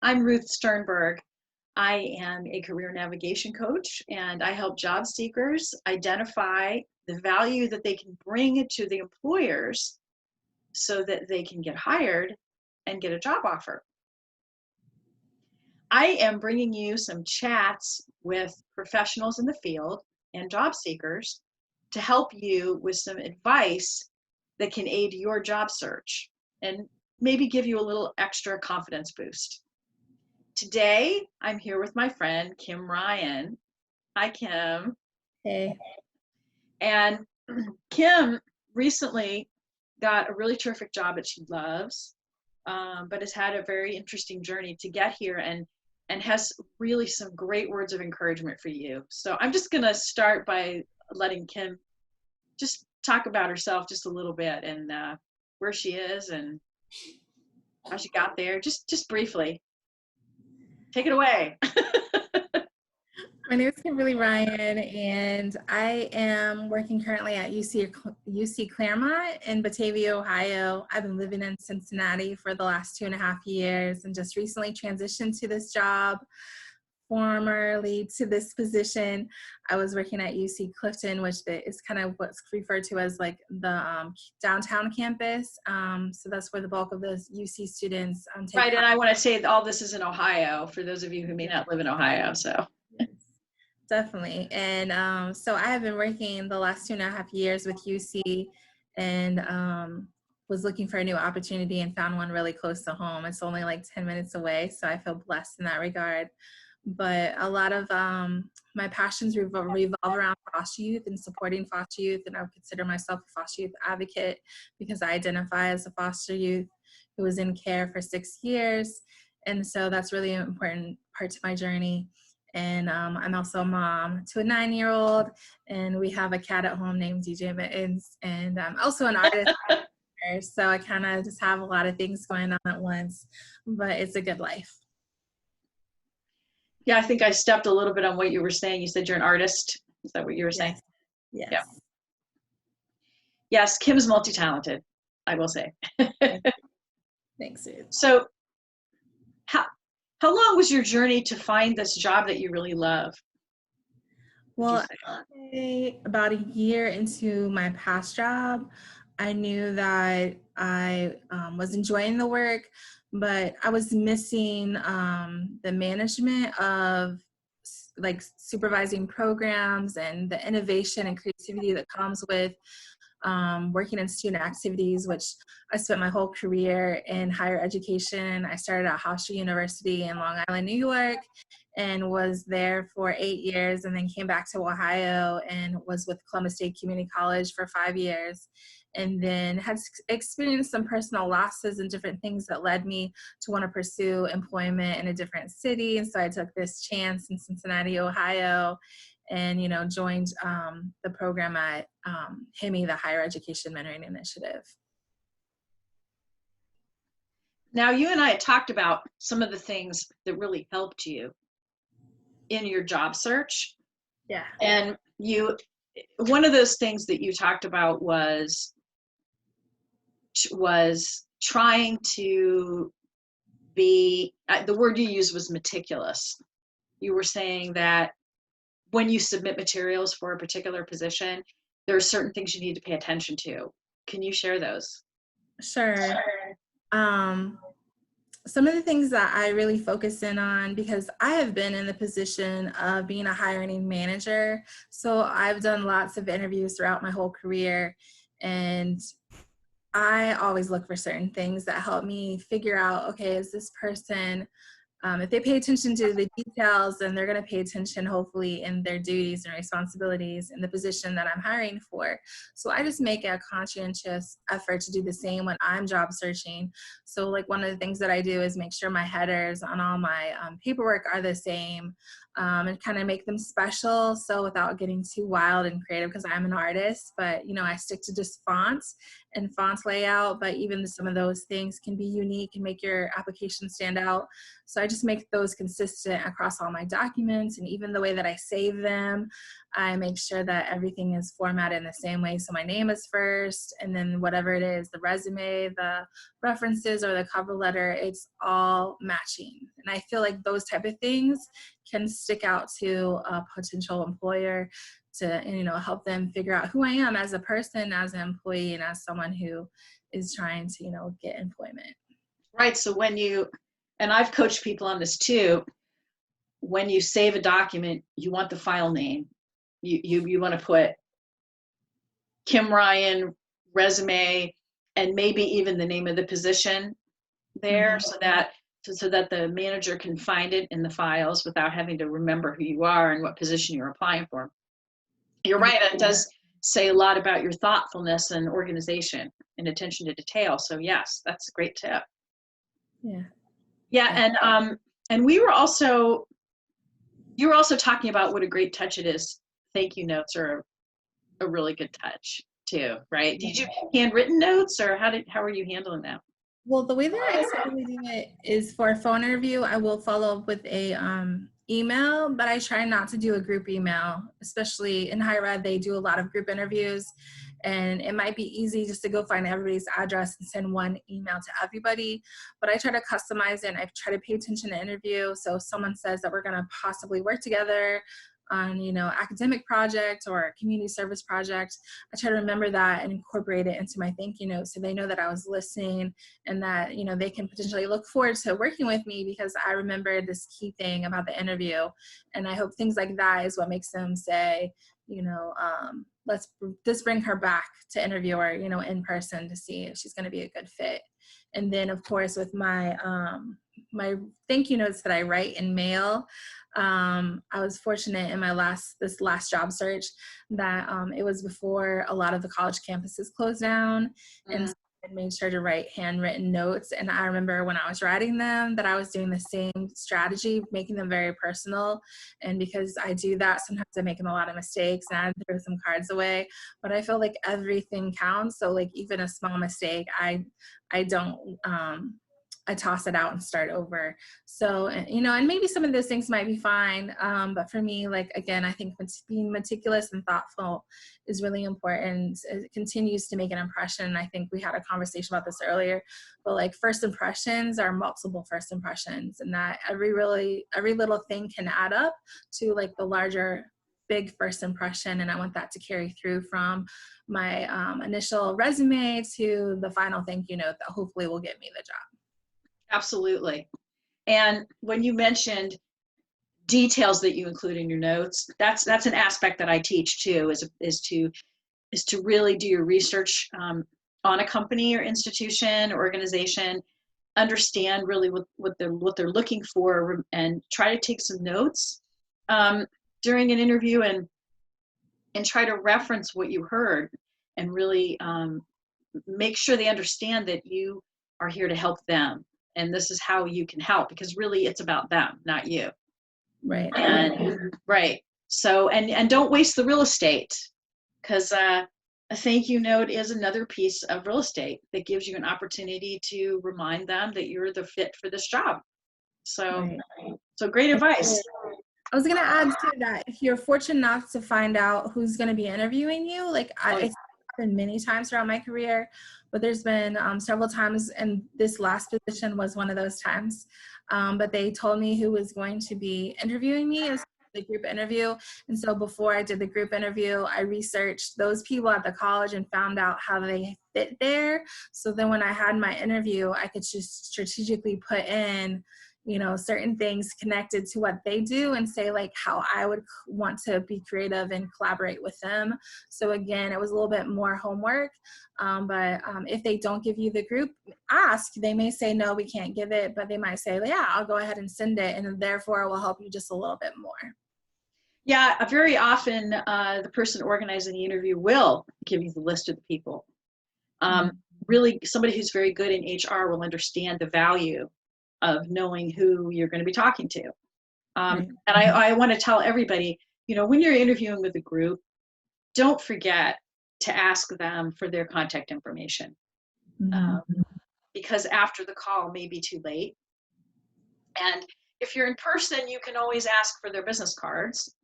I'm Ruth Sternberg. I am a career navigation coach, and I help job seekers identify the value that they can bring to the employers so that they can get hired and get a job offer. I am bringing you some chats with professionals in the field and job seekers to help you with some advice that can aid your job search and maybe give you a little extra confidence boost. Today, I'm here with my friend, Kim Rhyan. Hi, Kim. Hey. And Kim recently got a really terrific job that she loves, but has had a very interesting journey to get here and has really some great words of encouragement for you. So I'm just going to start by letting Kim just talk about herself just a little bit and where she is and how she got there, just briefly. Take it away. My name is Kimberly Ryan, and I am working currently at UC Claremont in Batavia, Ohio. I've been living in Cincinnati for the last 2.5 years and just recently transitioned to this job. Formerly to this position, I was working at UC Clifton, which is kind of what's referred to as like the downtown campus. So that's where the bulk of the UC students take. Right, and I want to say that all this is in Ohio for those of you who may not live in Ohio. So. Definitely. And so I have been working the last 2.5 years with UC and was looking for a new opportunity and found one really close to home. It's only like 10 minutes away, so I feel blessed in that regard. But a lot of my passions revolve around foster youth and supporting foster youth, and I would consider myself a foster youth advocate because I identify as a foster youth who was in care for 6 years. And so that's really an important part to my journey. And I'm also a mom to a 9-year-old, and we have a cat at home named DJ Mittens, and I'm also an artist. So I kind of just have a lot of things going on at once, but it's a good life. Yeah, I think I stepped a little bit on what you were saying. You said you're an artist. Is that what you were saying? Yes. Yeah. Yes, Kim's multi-talented, I will say. Thanks, Ruth. So how long was your journey to find this job that you really love? Well, about a year into my past job, I knew that I was enjoying the work, but I was missing the management of like supervising programs and the innovation and creativity that comes with working in student activities, which I spent my whole career in higher education. I started at Hofstra University in Long Island, New York, and was there for 8 years, and then came back to Ohio and was with Columbus State Community College for 5 years, and then had experienced some personal losses and different things that led me to want to pursue employment in a different city. And so I took this chance in Cincinnati, Ohio, and joined the program at HIMI, the Higher Education Mentoring Initiative. Now, you and I had talked about some of the things that really helped you in your job search. Yeah. And one of those things that you talked about was trying to be, the word you used was meticulous. You were saying that when you submit materials for a particular position, there are certain things you need to pay attention to. Can you share those? Sure. Some of the things that I really focus in on, because I have been in the position of being a hiring manager, so I've done lots of interviews throughout my whole career, and I always look for certain things that help me figure out, okay, is this person, if they pay attention to the details, then they're going to pay attention, hopefully, in their duties and responsibilities in the position that I'm hiring for. So I just make a conscientious effort to do the same when I'm job searching. So like one of the things that I do is make sure my headers on all my paperwork are the same, and kind of make them special. So without getting too wild and creative, because I'm an artist, but I stick to just fonts and font layout, but even some of those things can be unique and make your application stand out. So I just make those consistent across all my documents, and even the way that I save them, I make sure that everything is formatted in the same way. So my name is first, and then whatever it is, the resume, the references, or the cover letter, it's all matching. And I feel like those type of things can stick out to a potential employer to, help them figure out who I am as a person, as an employee, and as someone who is trying to, get employment. Right. So and I've coached people on this too, when you save a document, you want the file name. You want to put Kim Ryan resume, and maybe even the name of the position there, so that the manager can find it in the files without having to remember who you are and what position you're applying for. You're right. It does say a lot about your thoughtfulness and organization and attention to detail. So yes, that's a great tip. Yeah. Yeah. And you were also talking about what a great touch it is. Thank you notes are a really good touch too, right? Did you handwritten notes, or how are you handling that? Well, the way that I typically do it is for a phone interview, I will follow up with a email, but I try not to do a group email, especially in higher ed. They do a lot of group interviews, and it might be easy just to go find everybody's address and send one email to everybody. But I try to customize it, and I try to pay attention to interview. So if someone says that we're going to possibly work together on, academic project or a community service project, I try to remember that and incorporate it into my thank you note, so they know that I was listening and that, they can potentially look forward to working with me because I remember this key thing about the interview. And I hope things like that is what makes them say, let's bring her back to interview her, in person to see if she's going to be a good fit. And then of course with my my thank you notes that I write in mail, I was fortunate in this last job search that it was before a lot of the college campuses closed down, and so I made sure to write handwritten notes. And I remember when I was writing them that I was doing the same strategy, making them very personal. And because I do that, sometimes I make a lot of mistakes and I throw some cards away. But I feel like everything counts. So like even a small mistake, I don't. I toss it out and start over. So, and maybe some of those things might be fine. But for me, like, again, I think being meticulous and thoughtful is really important. It continues to make an impression. I think we had a conversation about this earlier, but like first impressions are multiple first impressions, and that every little thing can add up to like the larger big first impression. And I want that to carry through from my initial resume to the final thank you note that hopefully will get me the job. Absolutely. And when you mentioned details that you include in your notes, that's an aspect that I teach too, is to really do your research on a company or institution or organization, understand really what they're looking for, and try to take some notes during an interview, and try to reference what you heard, and really make sure they understand that you are here to help them. And this is how you can help, because really it's about them, not you. Right. And right. So, and don't waste the real estate, because a thank you note is another piece of real estate that gives you an opportunity to remind them that you're the fit for this job. So, Right. So great advice. I was going to add to that, if you're fortunate enough to find out who's going to be interviewing you, like it's happened many times throughout my career, but there's been several times, and this last position was one of those times. But they told me who was going to be interviewing me as the group interview. And so before I did the group interview, I researched those people at the college and found out how they fit there. So then when I had my interview, I could just strategically put in certain things connected to what they do and say like how I would want to be creative and collaborate with them. So again, it was a little bit more homework, but if they don't give you the group, ask. They may say, no, we can't give it, but they might say, yeah, I'll go ahead and send it, and therefore it will help you just a little bit more. Yeah, very often the person organizing the interview will give you the list of the people. Really, somebody who's very good in HR will understand the value of knowing who you're going to be talking to. And I want to tell everybody, when you're interviewing with a group, don't forget to ask them for their contact information. Mhm. Um, because after the call may be too late. And if you're in person, you can always ask for their business cards.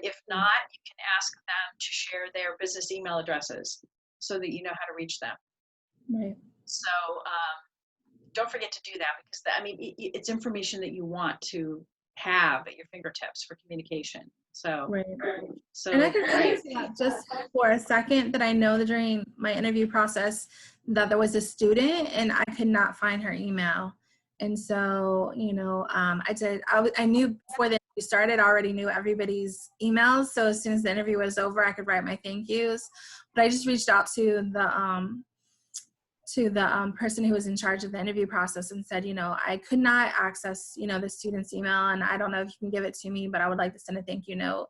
If not, you can ask them to share their business email addresses so that you know how to reach them. Right. So don't forget to do that, because I mean, it's information that you want to have at your fingertips for communication. So, Right. And I so could say that just for a second, that I know that during my interview process that there was a student and I could not find her email. And so, I knew before the interview started, I already knew everybody's emails. So as soon as the interview was over, I could write my thank yous. But I just reached out to the person who was in charge of the interview process and said, I could not access, the student's email, and I don't know if you can give it to me, but I would like to send a thank you note.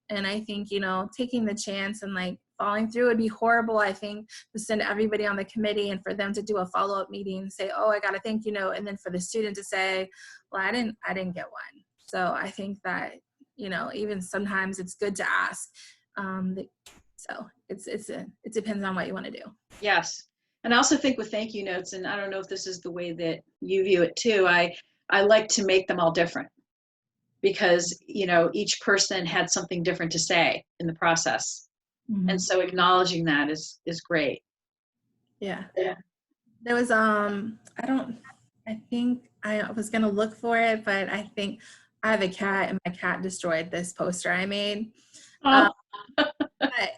And I think, taking the chance and like following through would be horrible, I think, to send everybody on the committee and for them to do a follow-up meeting and say, oh, I got a thank you note. And then for the student to say, well, I didn't get one. So I think that, even sometimes it's good to ask. So it depends on what you want to do. yes. And I also think with thank you notes, and I don't know if this is the way that you view it too, I like to make them all different, because each person had something different to say in the process. Mm-hmm. And so acknowledging that is great. Yeah. There was I think I was gonna look for it, but I think I have a cat and my cat destroyed this poster I made. Oh. But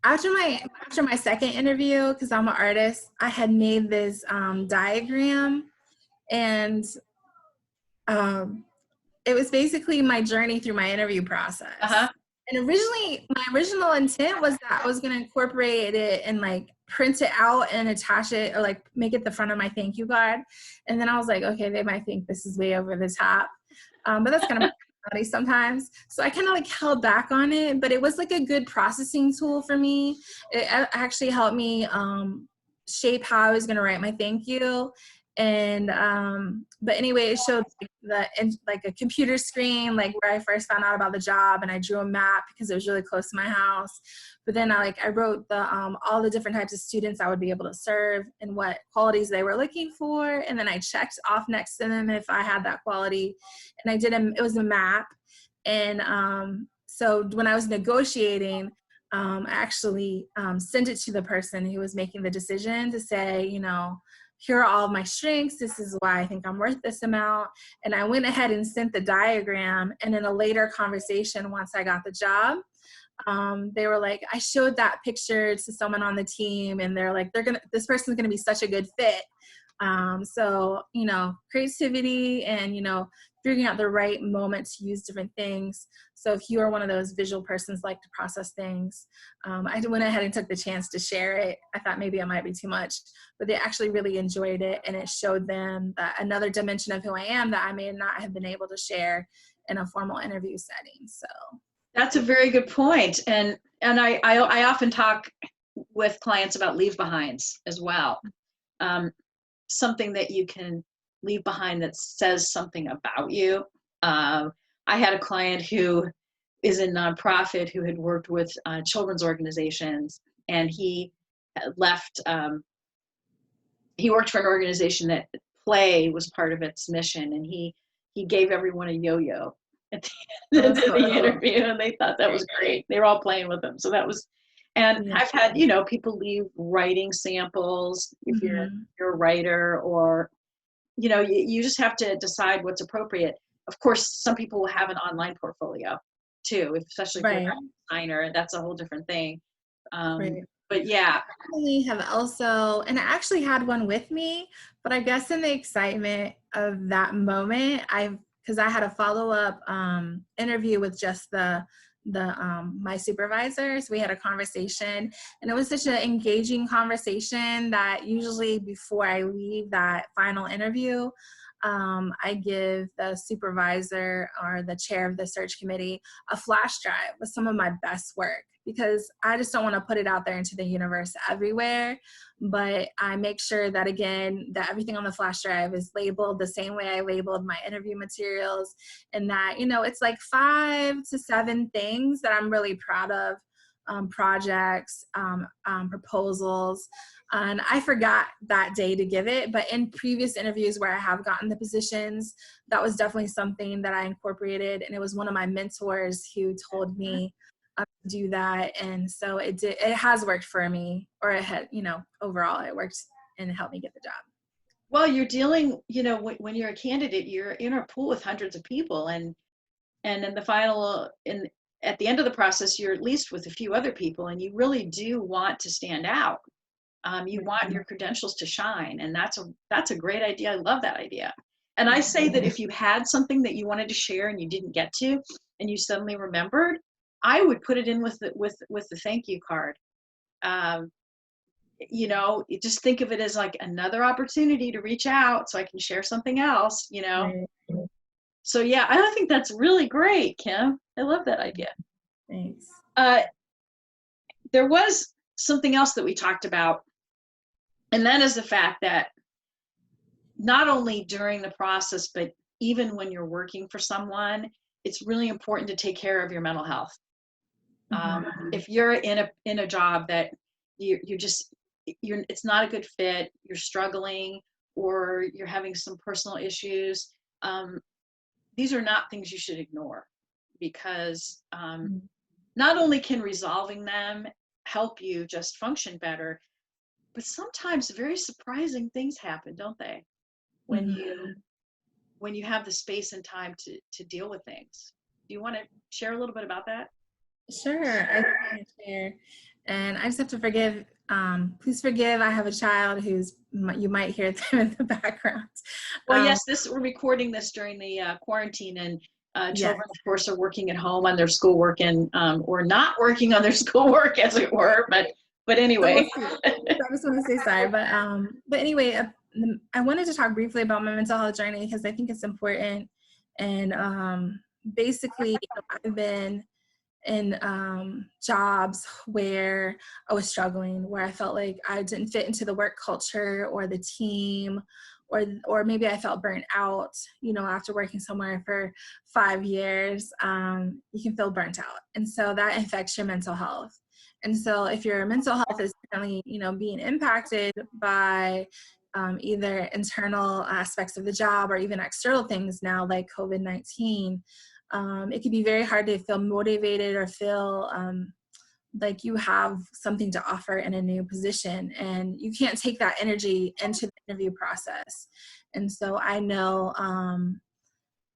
after my second interview, because I'm an artist, I had made this diagram, and it was basically my journey through my interview process. Uh-huh. And originally, my original intent was that I was going to incorporate it and like print it out and attach it, or like make it the front of my thank you card. And then I was like, okay, they might think this is way over the top. But that's kind of my personality sometimes. So I kind of like held back on it, but it was like a good processing tool for me. It actually helped me shape how I was going to write my thank you. And but anyway, it showed like a computer screen, like where I first found out about the job, and I drew a map because it was really close to my house. But then I wrote all the different types of students I would be able to serve and what qualities they were looking for, and then I checked off next to them if I had that quality. And it was a map. And so when I was negotiating, I actually sent it to the person who was making the decision to say, here are all of my strengths. This is why I think I'm worth this amount. And I went ahead and sent the diagram. And in a later conversation, once I got the job, they were like, I showed that picture to someone on the team, and they're like, this person's gonna be such a good fit. So, creativity and, figuring out the right moment to use different things. So if you are one of those visual persons like to process things, I went ahead and took the chance to share it. I thought maybe it might be too much, but they actually really enjoyed it. And it showed them that another dimension of who I am that I may not have been able to share in a formal interview setting. So that's a very good point. And I often talk with clients about leave behinds as well. Something that you can leave behind that says something about you. I had a client who is a nonprofit who had worked with children's organizations, and he left. He worked for an organization that play was part of its mission, and he gave everyone a yo-yo at the end of the interview, and they thought that was great. They were all playing with him, so that was. And I've had people leave writing samples if you're a writer, or you just have to decide what's appropriate. Of course, some people will have an online portfolio too, especially if you're a designer. That's a whole different thing. But yeah. I have also, and I actually had one with me, but I guess in the excitement of that moment, because I had a follow-up interview with just my supervisors. We had a conversation, and it was such an engaging conversation that usually before I leave that final interview, I give the supervisor or the chair of the search committee a flash drive with some of my best work, because I just don't want to put it out there into the universe everywhere. But I make sure that, again, that everything on the flash drive is labeled the same way I labeled my interview materials, and that, it's like 5 to 7 things that I'm really proud of projects, proposals. And I forgot that day to give it, but in previous interviews where I have gotten the positions, that was definitely something that I incorporated. And it was one of my mentors who told me to do that. And so it has worked for me, or it had, overall it worked and it helped me get the job. Well, you're dealing, when you're a candidate, you're in a pool with hundreds of people, and in the final, at the end of the process, you're at least with a few other people, and you really do want to stand out. You want your credentials to shine, and that's a great idea. I love that idea. And I say that if you had something that you wanted to share and you didn't get to, and you suddenly remembered, I would put it in with the thank you card. You just think of it as like another opportunity to reach out so I can share something else. Right. So yeah, I think that's really great, Kim. I love that idea. Thanks. There was something else that we talked about, and that is the fact that not only during the process, but even when you're working for someone, it's really important to take care of your mental health. If you're in a job that it's not a good fit, you're struggling, or you're having some personal issues, these are not things you should ignore, because not only can resolving them help you just function better, but sometimes very surprising things happen, don't they? When you have the space and time to deal with things. Do you want to share a little bit about that? Sure, I can share. And I just have to please forgive, I have a child you might hear them in the background. Well, yes, we're recording this during the quarantine, and children, of course, are working at home on their schoolwork, and or not working on their schoolwork, as it were. But anyway, I just want to say sorry. But anyway, I wanted to talk briefly about my mental health journey because I think it's important. And basically, I've been in jobs where I was struggling, where I felt like I didn't fit into the work culture or the team, or maybe I felt burnt out, after working somewhere for 5 years. You can feel burnt out. And so that affects your mental health. And so if your mental health is currently, being impacted by either internal aspects of the job or even external things now like COVID-19, it can be very hard to feel motivated or feel like you have something to offer in a new position, and you can't take that energy into the interview process. And so I know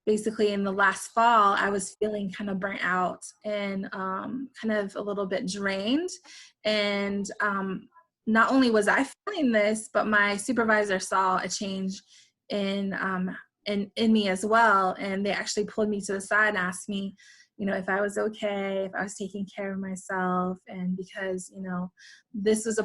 basically in the last fall, I was feeling kind of burnt out and kind of a little bit drained. And not only was I feeling this, but my supervisor saw a change in me as well. And they actually pulled me to the side and asked me, if I was okay, if I was taking care of myself. And because, this was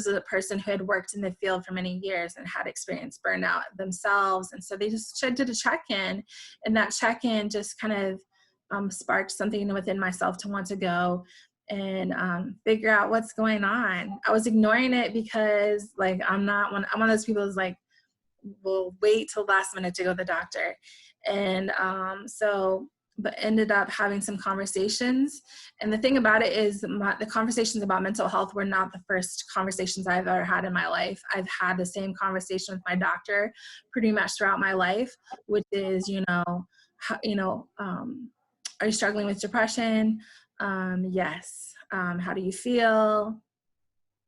a person who had worked in the field for many years and had experienced burnout themselves. And so they just did a check-in, and that check-in just kind of sparked something within myself to want to go and figure out what's going on. I was ignoring it because I'm one of those people who's like, will wait till last minute to go to the doctor. And but ended up having some conversations. And the thing about it is the conversations about mental health were not the first conversations I've ever had in my life. I've had the same conversation with my doctor pretty much throughout my life, which is, are you struggling with depression? Yes. How do you feel?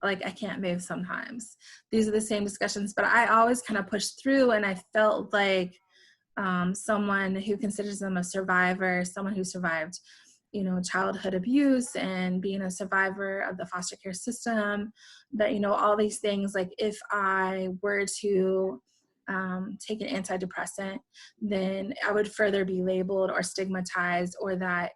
Like I can't move sometimes. These are the same discussions, but I always kind of pushed through, and I felt like someone who considers them a survivor, someone who survived, childhood abuse and being a survivor of the foster care system, that, all these things, like if I were to take an antidepressant, then I would further be labeled or stigmatized, or that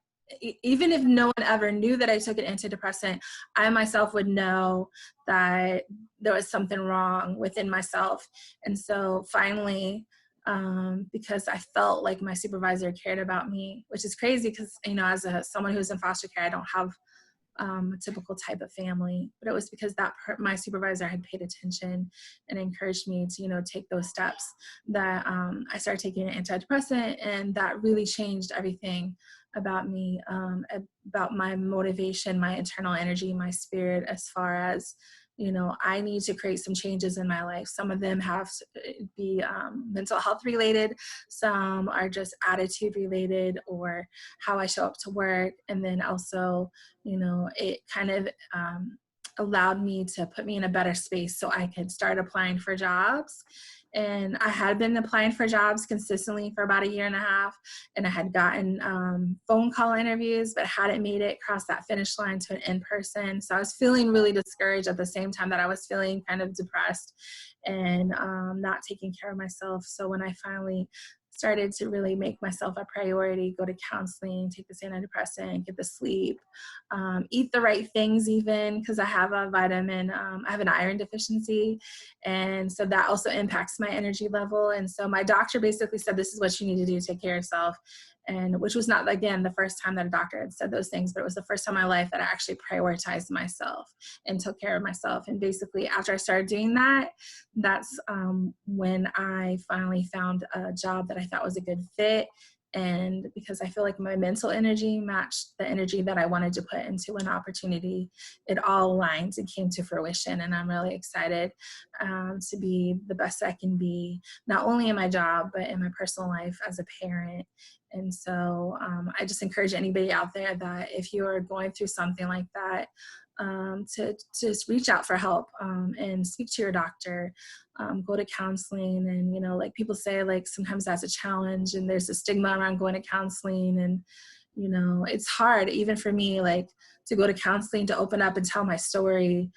even if no one ever knew that I took an antidepressant, I myself would know that there was something wrong within myself. And so finally, because I felt like my supervisor cared about me, which is crazy because, as someone who's in foster care, I don't have a typical type of family, but it was because my supervisor had paid attention and encouraged me to, take those steps that I started taking an antidepressant, and that really changed everything about me, about my motivation, my internal energy, my spirit, as far as, I need to create some changes in my life. Some of them have to be mental health related. Some are just attitude related, or how I show up to work. And then also, it kind of allowed me to put me in a better space so I could start applying for jobs. And I had been applying for jobs consistently for about 1.5 years, and I had gotten phone call interviews, but hadn't made it across that finish line to an in-person. So I was feeling really discouraged at the same time that I was feeling kind of depressed and not taking care of myself. So when I finally started to really make myself a priority, go to counseling, take this antidepressant, get the sleep, eat the right things even, because I have a vitamin, I have an iron deficiency. And so that also impacts my energy level. And so my doctor basically said, this is what you need to do to take care of yourself. And which was not, again, the first time that a doctor had said those things, but it was the first time in my life that I actually prioritized myself and took care of myself. And basically after I started doing that, that's when I finally found a job that I thought was a good fit. And because I feel like my mental energy matched the energy that I wanted to put into an opportunity, it all aligned and came to fruition. And I'm really excited to be the best I can be, not only in my job, but in my personal life as a parent. And so I just encourage anybody out there that if you are going through something like that, to just reach out for help and speak to your doctor, go to counseling. And, like people say, like sometimes that's a challenge and there's a stigma around going to counseling. And, it's hard even for me, like to go to counseling, to open up and tell my story,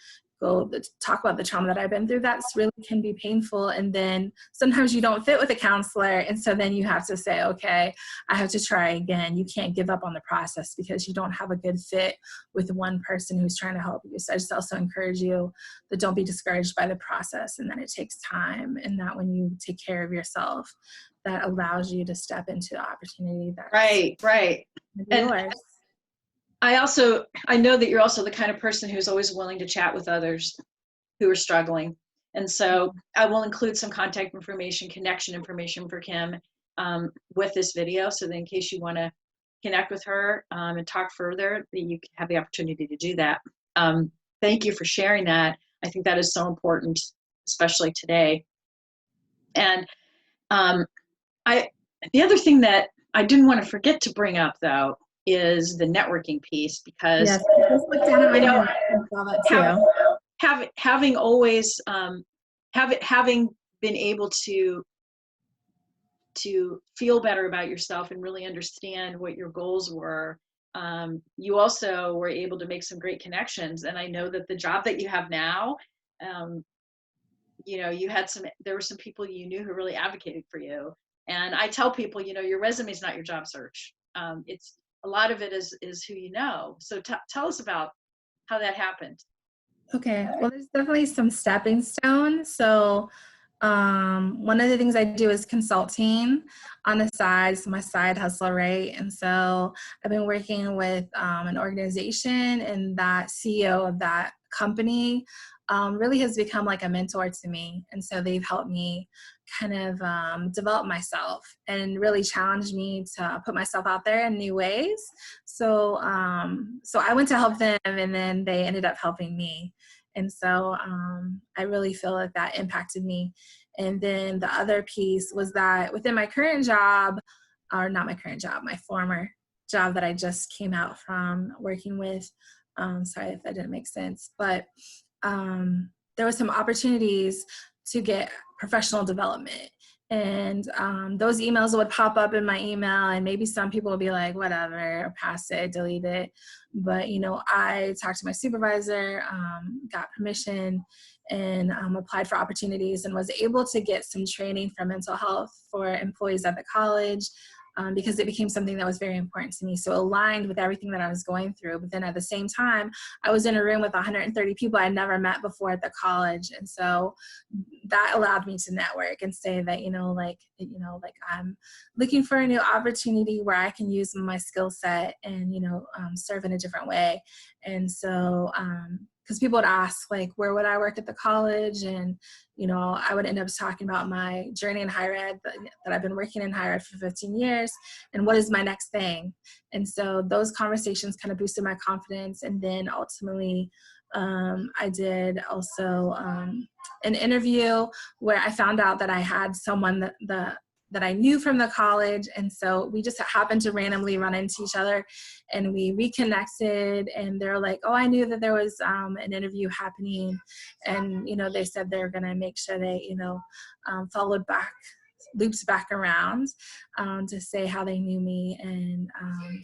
talk about the trauma that I've been through. That's really can be painful. And then sometimes you don't fit with a counselor. And so then you have to say, okay, I have to try again. You can't give up on the process because you don't have a good fit with one person who's trying to help you. So I just also encourage you that don't be discouraged by the process, and that it takes time, and that when you take care of yourself, that allows you to step into the opportunity that's right. And yours. I know that you're also the kind of person who's always willing to chat with others who are struggling. And so I will include some contact information, connection information for Kim with this video, so that in case you want to connect with her and talk further, that you have the opportunity to do that. Thank you for sharing that. I think that is so important, especially today. And the other thing that I didn't want to forget to bring up, though, is the networking piece, because yes, just look down at my hand and saw that too. Having always having been able to feel better about yourself and really understand what your goals were, you also were able to make some great connections. And I know that the job that you have now, there were some people you knew who really advocated for you. And I tell people, your resume is not your job search. It's a lot of it is who you know. So tell us about how that happened. Okay, well, there's definitely some stepping stones. So one of the things I do is consulting on the side, so my side hustle, right? And so I've been working with an organization, and that CEO of that company really has become like a mentor to me. And so they've helped me kind of develop myself and really challenge me to put myself out there in new ways. So I went to help them, and then they ended up helping me. And so I really feel like that impacted me. And then the other piece was that within my current job, or not my current job, my former job that I just came out from working with, sorry if that didn't make sense, but there were some opportunities to get professional development. And those emails would pop up in my email, and maybe some people would be like, whatever, pass it, delete it. But, I talked to my supervisor, got permission, and applied for opportunities, and was able to get some training for mental health for employees at the college. because it became something that was very important to me. So aligned with everything that I was going through. But then at the same time, I was in a room with 130 people I'd never met before at the college. And so that allowed me to network and say that, like I'm looking for a new opportunity where I can use my skill set and, serve in a different way. And so, because people would ask, like, where would I work at the college? And, I would end up talking about my journey in higher ed, that I've been working in higher ed for 15 years, and what is my next thing? And so those conversations kind of boosted my confidence. And then ultimately, I did also an interview where I found out that I had someone that I knew from the college. And so we just happened to randomly run into each other, and we reconnected, and they're like, oh, I knew that there was an interview happening. And, they said they're going to make sure they, followed back, loops back around to say how they knew me. And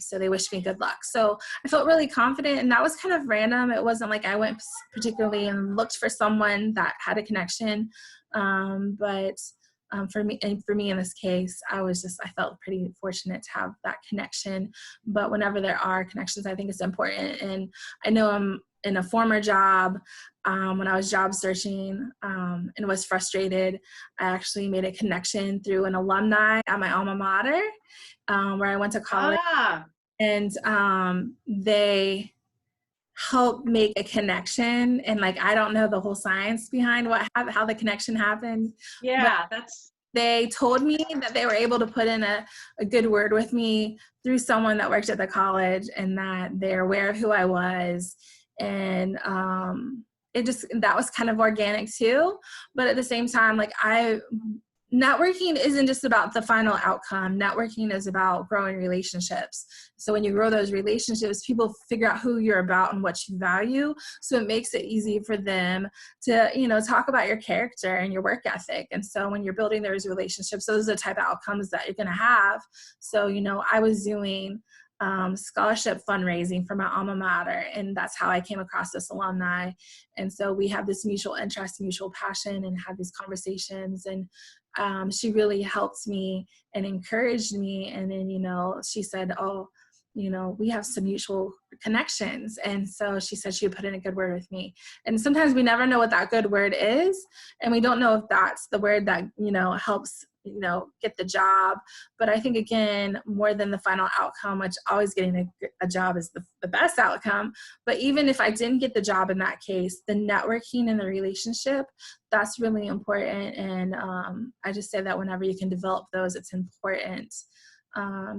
so they wished me good luck. So I felt really confident, and that was kind of random. It wasn't like I went particularly and looked for someone that had a connection. But for me in this case, I felt pretty fortunate to have that connection. But whenever there are connections, I think it's important. And I know I'm in a former job, when I was job searching and was frustrated, I actually made a connection through an alumni at my alma mater, where I went to college. And they help make a connection, and like I don't know the whole science behind how the connection happened. Yeah, they told me that they were able to put in a good word with me through someone that worked at the college, and that they're aware of who I was. And that was kind of organic too. But at the same time, like networking isn't just about the final outcome. Networking is about growing relationships. So when you grow those relationships, people figure out who you're about and what you value. So it makes it easy for them to, talk about your character and your work ethic. And so when you're building those relationships, those are the type of outcomes that you're going to have. So, I was doing scholarship fundraising for my alma mater, and that's how I came across this alumni. And so we have this mutual interest, mutual passion, and had these conversations. And she really helped me and encouraged me. And then, she said, oh, we have some mutual connections. And so she said she would put in a good word with me. And sometimes we never know what that good word is. And we don't know if that's the word that, helps, get the job. But I think, again, more than the final outcome, which always getting a job is the best outcome. But even if I didn't get the job in that case, the networking and the relationship, that's really important. And I just say that whenever you can develop those, it's important,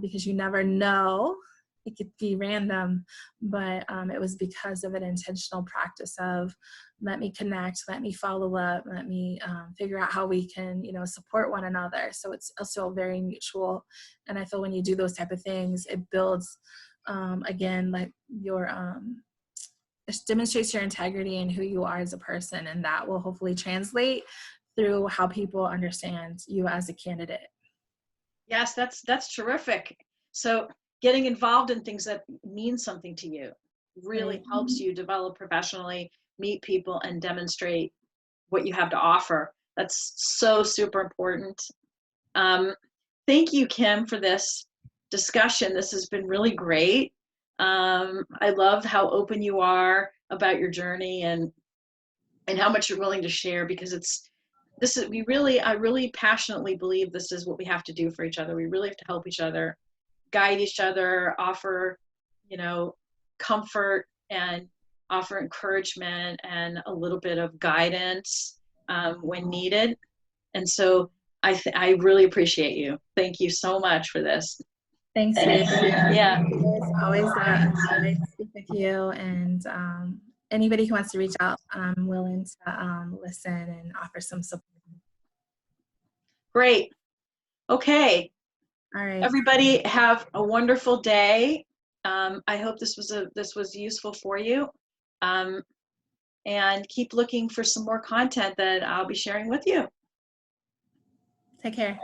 because you never know. It could be random, but it was because of an intentional practice of let me connect, let me follow up, let me figure out how we can, support one another. So it's also very mutual. And I feel when you do those type of things, it builds, again, like it demonstrates your integrity and who you are as a person. And that will hopefully translate through how people understand you as a candidate. Yes, that's terrific. So getting involved in things that mean something to you really helps you develop professionally, meet people, and demonstrate what you have to offer. That's so super important. Thank you, Kim, for this discussion. This has been really great. I love how open you are about your journey and how much you're willing to share, because I really passionately believe this is what we have to do for each other. We really have to help each other, guide each other, offer, comfort, and offer encouragement and a little bit of guidance when needed. And so I really appreciate you. Thank you so much for this. Thanks, Rhyan. Yeah. It's always a joy to speak with you. And anybody who wants to reach out, I'm willing to listen and offer some support. Great. Okay. All right. Everybody have a wonderful day. I hope this was useful for you. And keep looking for some more content that I'll be sharing with you. Take care.